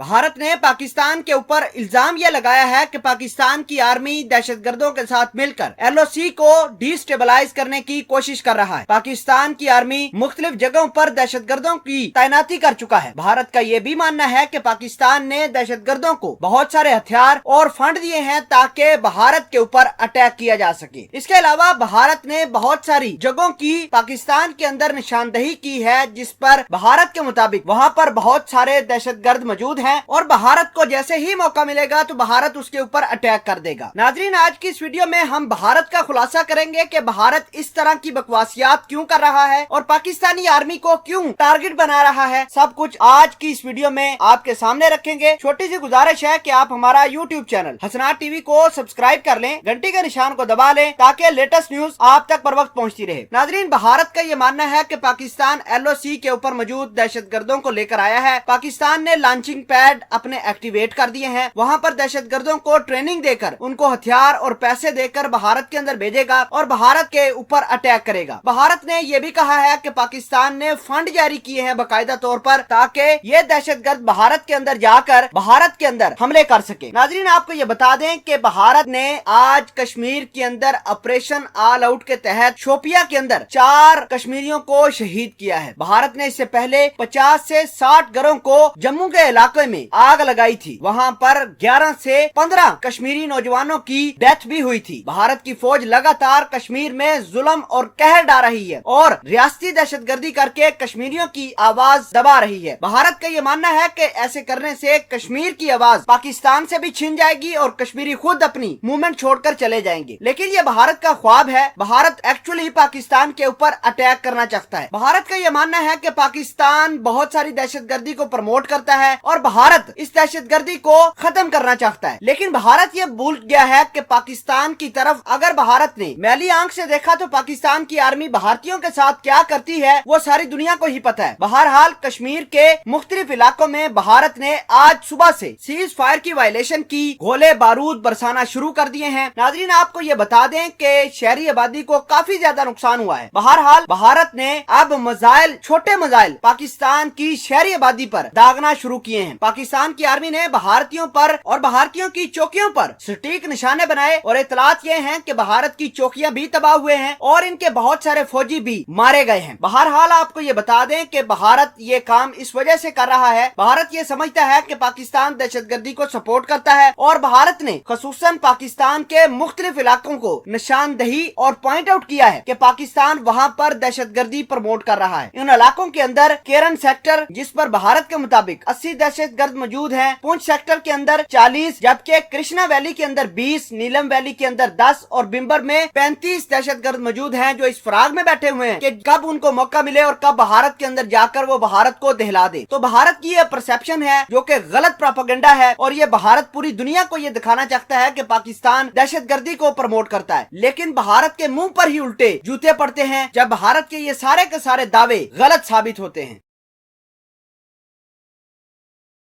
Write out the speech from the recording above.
भारत ने पाकिस्तान के ऊपर इल्जाम यह लगाया है कि पाकिस्तान की आर्मी दहशतगर्दों के साथ मिलकर LOC को डिस्टेबलाइज करने की कोशिश कर रहा है। पाकिस्तान की आर्मी मुख्तलिफ जगहों पर दहशतगर्दों की तैनाती कर चुका है। भारत का ये भी मानना है कि पाकिस्तान ने दहशतगर्दों को बहुत सारे हथियार और फंड दिए हैं ताकि भारत के ऊपर अटैक किया जा सके। इसके अलावा भारत ने बहुत सारी जगहों की पाकिस्तान के अंदर निशानदेही की है, जिस पर भारत के मुताबिक वहां पर बहुत सारे दहशतगर्द मौजूद हैं और भारत को जैसे ही मौका मिलेगा तो भारत उसके ऊपर अटैक कर देगा। नाजरीन, आज की इस वीडियो में हम भारत का खुलासा करेंगे कि भारत इस तरह की बकवासियात क्यों कर रहा है और पाकिस्तानी आर्मी को क्यों टारगेट बना रहा है। सब कुछ आज की इस वीडियो में आपके सामने रखेंगे। छोटी सी गुजारिश है कि आप हमारा YouTube चैनल हसनात टीवी को सब्सक्राइब कर लें, घंटी के निशान को दबा लें ताकि लेटेस्ट न्यूज आप तक पर वक्त पहुंचती रहे। नाजरीन, भारत का ये मानना है कि पाकिस्तान LOC के ऊपर मौजूद दहशतगर्दों को लेकर आया है। पाकिस्तान ने लॉन्चिंग पैड अपने एक्टिवेट कर दिए हैं। वहां पर दहशतगर्दों को ट्रेनिंग देकर उनको हथियार और पैसे देकर भारत के अंदर भेजेगा और भारत के ऊपर अटैक करेगा। भारत ने यह भी कहा है कि पाकिस्तान ने फंड जारी किए हैं बाकायदा तौर पर ताकि ये दहशतगर्द भारत के अंदर जाकर भारत के अंदर हमले कर सके। नाजरीन, आपको ये बता दें कि भारत ने आज कश्मीर के अंदर ऑपरेशन ऑल आउट के तहत शोपिया के अंदर 4 कश्मीरियों को शहीद किया है। भारत ने इससे पहले 50 से 60 घरों को जम्मू के इलाके में आग लगाई थी। वहां पर 11 से 15 कश्मीरी नौजवानों की डेथ भी हुई थी। भारत की फौज लगातार कश्मीर में जुल्म और कहर ढा रही है और रियासती दहशतगर्दी करके कश्मीरियों की आवाज दबा रही है। भारत का ये मानना है कि ऐसे करने से कश्मीर की आवाज पाकिस्तान से भी छिन जाएगी और कश्मीरी खुद अपनी मूवमेंट छोड़कर चले जाएंगे। लेकिन ये भारत का ख्वाब है। भारत एक्चुअली पाकिस्तान के ऊपर अटैक करना चाहता है। भारत का ये मानना है कि पाकिस्तान बहुत सारी दहशतगर्दी को प्रमोट करता है और भारत इस दहशतगर्दी को खत्म करना चाहता है। लेकिन भारत ये भूल गया है कि पाकिस्तान की तरफ अगर भारत ने मैली आंख से देखा तो पाकिस्तान की आर्मी भारतीयों के साथ क्या करती है वो सारी दुनिया को ही पता है। बहरहाल कश्मीर के मुख्तलिफ इलाकों में भारत ने आज सुबह से सीज फायर की वायलेशन की, गोले बारूद बरसाना शुरू कर दिए हैं। नाजरीन, आपको ये बता दें कि शहरी आबादी को काफी ज्यादा नुकसान हुआ है। बहरहाल भारत ने अब मिसाइल, छोटे मिसाइल पाकिस्तान की शहरी आबादी पर दागना शुरू किए हैं। पाकिस्तान की आर्मी ने भारतीयों पर और भारतीयों की चौकियों पर सटीक निशाने बनाए और इतलात ये हैं कि भारत की चौकियां भी तबाह हुए हैं और इनके बहुत सारे फौजी भी मारे गए हैं। बहरहाल आपको ये बता दें कि भारत ये काम इस वजह से कर रहा है, भारत ये समझता है कि पाकिस्तान दहशतगर्दी को सपोर्ट करता है और भारत ने खसूसन पाकिस्तान के मुख्तलिफ इलाकों को निशानदेही और पॉइंट आउट किया है कि पाकिस्तान वहां पर दहशतगर्दी प्रमोट कर रहा है। इन इलाकों के अंदर केरन सेक्टर, जिस पर भारत के मुताबिक 80 दहशतगर्द मौजूद हैं, पुंछ सेक्टर के अंदर 40, जबकि कृष्णा वैली के अंदर 20, नीलम वैली के अंदर 10 और बिम्बर में 35 दहशतगर्द मौजूद हैं जो इस फराग में बैठे हुए हैं कि कब उनको मौका मिले और कब भारत के अंदर जाकर वो भारत को दहला दे। तो भारत की ये परसेप्शन है जो कि गलत प्रोपेगेंडा है और ये भारत पूरी दुनिया को ये दिखाना चाहता है कि पाकिस्तान दहशतगर्दी को प्रमोट करता है। लेकिन भारत के मुंह पर ही उल्टे जूते पड़ते हैं जब भारत के ये सारे के सारे दावे गलत साबित होते हैं।